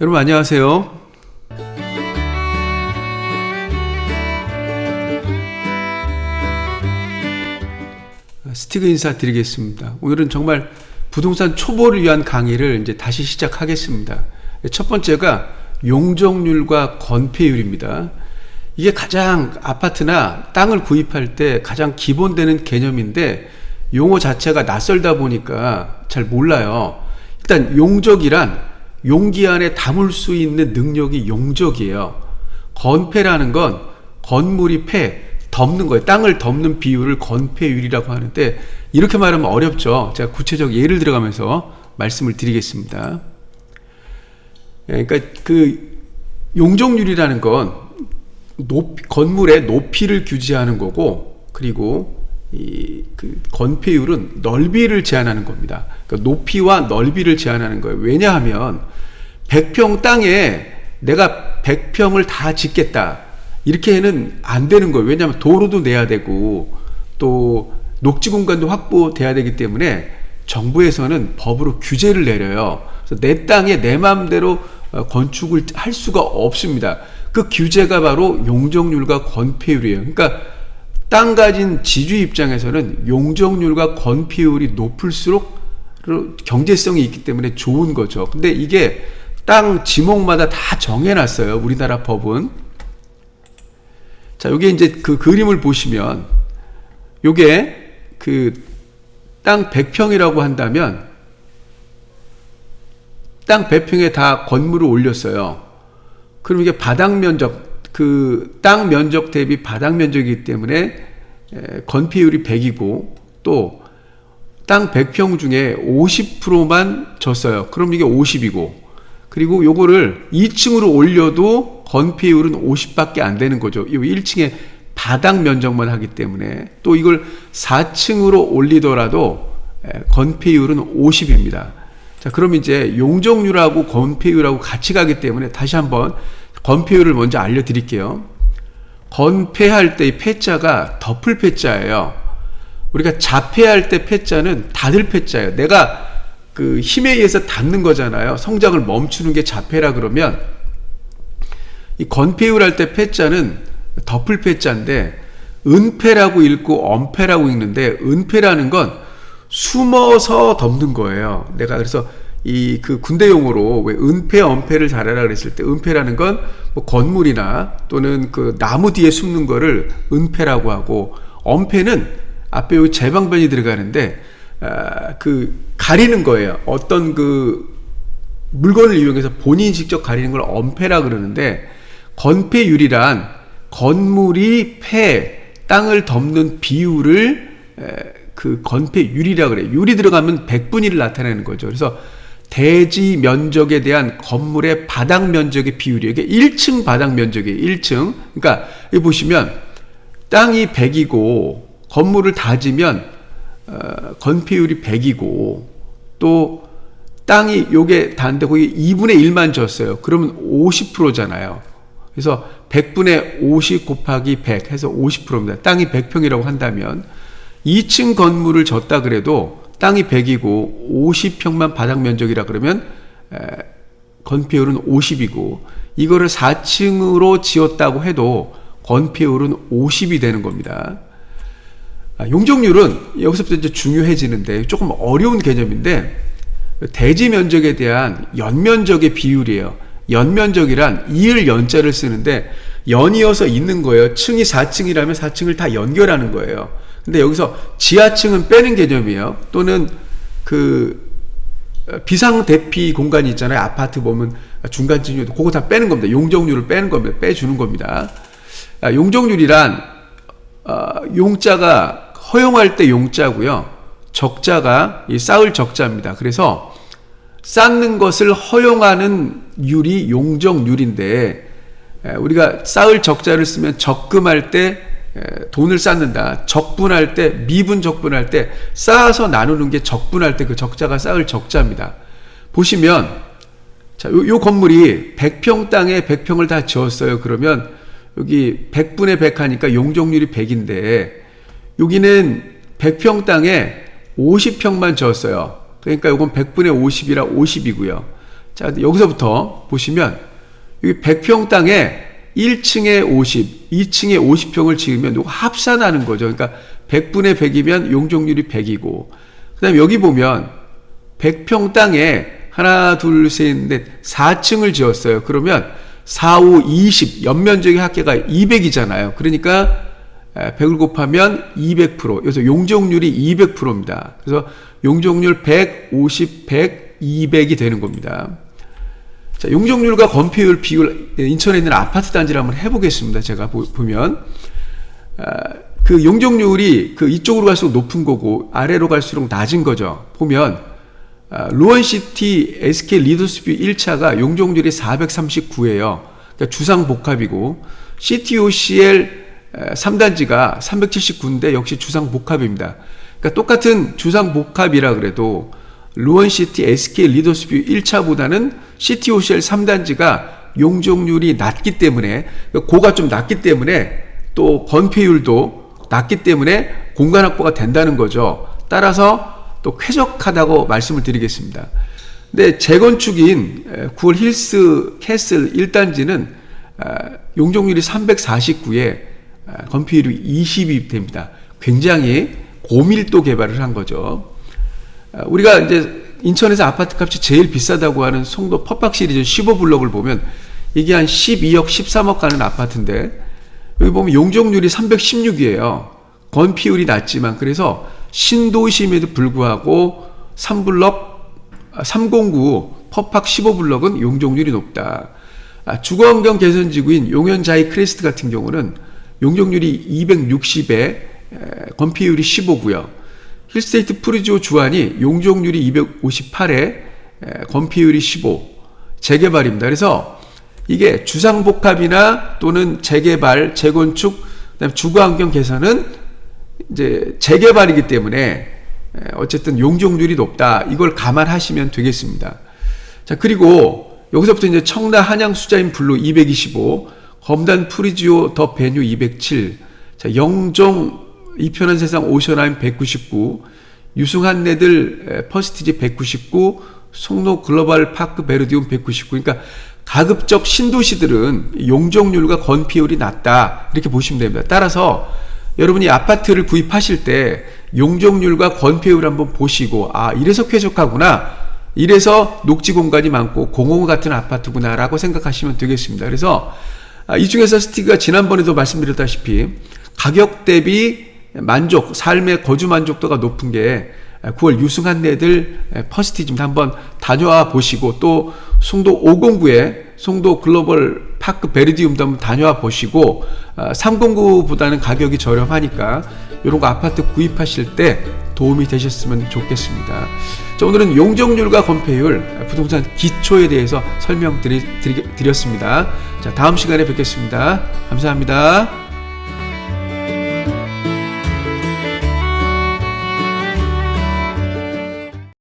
여러분 안녕하세요. 스티그 인사드리겠습니다. 오늘은 정말 부동산 초보를 위한 강의를 이제 다시 시작하겠습니다. 첫 번째가 용적률과 건폐율입니다. 이게 가장 아파트나 땅을 구입할 때 가장 기본되는 개념인데 용어 자체가 낯설다 보니까 잘 몰라요. 일단 용적이란 용기 안에 담을 수 있는 능력이 용적이에요. 건폐라는 건 건물이 덮는 거예요. 땅을 덮는 비율을 건폐율이라고 하는데 이렇게 말하면 어렵죠. 제가 구체적 예를 들어가면서 말씀을 드리겠습니다. 그러니까 그 용적률이라는 건 건물의 높이를 규제하는 거고, 그리고 그 건폐율은 넓이를 제한하는 겁니다. 그러니까 높이와 넓이를 제한하는 거예요. 왜냐하면 100평 땅에 내가 100평을 다 짓겠다 이렇게는 안 되는 거예요. 왜냐하면 도로도 내야 되고 또 녹지 공간도 확보돼야 되기 때문에 정부에서는 법으로 규제를 내려요. 그래서 내 땅에 내 마음대로 건축을 할 수가 없습니다. 그 규제가 바로 용적률과 건폐율이에요. 그러니까 땅 가진 지주 입장에서는 용적률과 건폐율이 높을수록 경제성이 있기 때문에 좋은 거죠. 근데 이게 땅 지목마다 다 정해놨어요. 우리나라 법은. 자, 여기 이제 그 그림을 보시면 요게 그 땅 100평이라고 한다면 땅 100평에 다 건물을 올렸어요. 그럼 이게 바닥 면적, 그 땅 면적 대비 바닥 면적이기 때문에 건폐율이 100이고 또 땅 100평 중에 50%만 졌어요. 그럼 이게 50이고, 그리고 요거를 2층으로 올려도 건폐율은 50밖에 안 되는 거죠. 이 1층에 바닥 면적만 하기 때문에. 또 이걸 4층으로 올리더라도 건폐율은 50입니다. 자, 그럼 이제 용적률하고 건폐율하고 같이 가기 때문에 다시 한번 건폐율을 먼저 알려드릴게요. 건폐할 때 이 폐자가 덮을 폐자예요. 우리가 자폐할 때 폐자는 닫을 폐자예요. 내가 그 힘에 의해서 닫는 거잖아요. 성장을 멈추는 게 자폐라 그러면 이 건폐율 할 때 폐자는 덮을 폐자인데 은폐라고 읽고 엄폐라고 읽는데 은폐라는 건 숨어서 덮는 거예요. 내가 그래서 그 군대 용어로 왜 은폐, 엄폐를 잘하라 그랬을 때 은폐라는 건 뭐 건물이나 또는 그 나무 뒤에 숨는 거를 은폐라고 하고, 엄폐는 앞에 여기 제방변이 들어가는데 그 가리는 거예요. 어떤 그 물건을 이용해서 본인이 직접 가리는 걸 엄폐라 그러는데, 건폐율이란 건물이 땅을 덮는 비율을 그 건폐율이라 그래요. 율이 들어가면 백분위를 나타내는 거죠. 그래서 대지 면적에 대한 건물의 바닥 면적의 비율이에요. 이게 1층 바닥 면적이에요. 1층. 그러니까 여기 보시면 땅이 100이고 건물을 다 지면 건폐율이 100이고 또 땅이 요게 다인데 거기 2분의 1만 졌어요. 그러면 50%잖아요. 그래서 100분의 50 곱하기 100 해서 50%입니다. 땅이 100평이라고 한다면 2층 건물을 졌다 그래도 땅이 100이고 50평만 바닥 면적이라 그러면 건폐율은 50이고, 이거를 4층으로 지었다고 해도 건폐율은 50이 되는 겁니다. 용적률은 여기서부터 이제 중요해지는데 조금 어려운 개념인데 대지 면적에 대한 연면적의 비율이에요. 연면적이란 이을 연자를 쓰는데 연이어서 있는 거예요. 층이 4층이라면 4층을 다 연결하는 거예요. 근데 여기서 지하층은 빼는 개념이에요. 또는 그 비상대피 공간이 있잖아요. 아파트 보면 중간층도 그거 다 빼는 겁니다. 용적률을 빼는 겁니다. 빼주는 겁니다. 용적률이란 용자가 허용할 때 용자고요. 적자가 쌓을 적자입니다. 그래서 쌓는 것을 허용하는 율이 용적률인데, 우리가 쌓을 적자를 쓰면 적금할 때 돈을 쌓는다. 적분할 때, 미분 적분할 때 쌓아서 나누는 게 적분할 때 그 적자가 쌓을 적자입니다. 보시면 자, 요 건물이 100평 땅에 100평을 다 지었어요. 그러면 여기 100분의 100 하니까 용적률이 100인데 여기는 100평 땅에 50평만 지었어요. 그러니까 이건 100분의 50이라 50이고요. 자, 여기서부터 보시면 여기 100평 땅에 1층에 50, 2층에 50평을 지으면 이거 합산하는 거죠. 그러니까 100분의 100이면 용적률이 100이고, 그 다음에 여기 보면 100평 땅에 하나, 둘, 셋, 넷, 4층을 지었어요. 그러면 4, 5, 20, 연면적의 합계가 200이잖아요. 그러니까 100을 곱하면 200%. 그래서 용적률이 200%입니다. 그래서 용적률 100, 50, 100, 200이 되는 겁니다. 자, 용적률과 건폐율 비율, 인천에 있는 아파트 단지를 한번 해보겠습니다. 제가 보면 그 용적률이 그 이쪽으로 갈수록 높은 거고 아래로 갈수록 낮은 거죠. 보면 루원시티 SK 리더스뷰 1차가 용적률이 439예요. 그러니까 주상복합이고, CTOCL 3단지가 379인데 역시 주상복합입니다. 그러니까 똑같은 주상복합이라 그래도 루원시티 SK 리더스뷰 1차보다는 CTOCL 3단지가 용적률이 낮기 때문에, 고가 좀 낮기 때문에 또 건폐율도 낮기 때문에 공간 확보가 된다는 거죠. 따라서 또 쾌적하다고 말씀을 드리겠습니다. 근데 재건축인 9월 힐스 캐슬 1단지는 용적률이 349에 건폐율이 20이 됩니다. 굉장히 고밀도 개발을 한 거죠. 우리가 이제 인천에서 아파트 값이 제일 비싸다고 하는 송도 퍼팍 시리즈 15블록을 보면 이게 한 12억, 13억 가는 아파트인데, 여기 보면 용적률이 316이에요. 건폐율이 낮지만, 그래서 신도심에도 불구하고 309 퍼팍 15블록은 용적률이 높다. 주거환경 개선지구인 용현자이 크레스트 같은 경우는 용적률이 260에 건폐율이 15고요. 힐스테이트 프리지오 주안이 용적률이 258에 건폐율이 15, 재개발입니다. 그래서 이게 주상복합이나 또는 재개발, 재건축, 그다음에 주거환경 개선은 이제 재개발이기 때문에 어쨌든 용적률이 높다. 이걸 감안하시면 되겠습니다. 자, 그리고 여기서부터 이제 청라 한양 수자인 블루 225, 검단 프리지오 더 베뉴 207, 자, 영종 이편한 세상 오션하임 199, 유승한내들 퍼스티지 199, 송로 글로벌 파크 베르디움 199. 그러니까 가급적 신도시들은 용적률과 건폐율이 낮다, 이렇게 보시면 됩니다. 따라서 여러분이 아파트를 구입하실 때 용적률과 건폐율을 한번 보시고, 이래서 쾌적하구나, 이래서 녹지 공간이 많고 공원 같은 아파트구나 라고 생각하시면 되겠습니다. 그래서 이 중에서 스티가 지난번에도 말씀드렸다시피 가격 대비 만족, 삶의 거주 만족도가 높은 게 9월 유승한내들 퍼스티지입니다. 한번 다녀와 보시고, 또 송도 509에 송도 글로벌 파크 베르디움도 한번 다녀와 보시고, 309보다는 가격이 저렴하니까 이런 거 아파트 구입하실 때 도움이 되셨으면 좋겠습니다. 자, 오늘은 용적률과 건폐율, 부동산 기초에 대해서 설명드렸습니다. 자, 다음 시간에 뵙겠습니다. 감사합니다.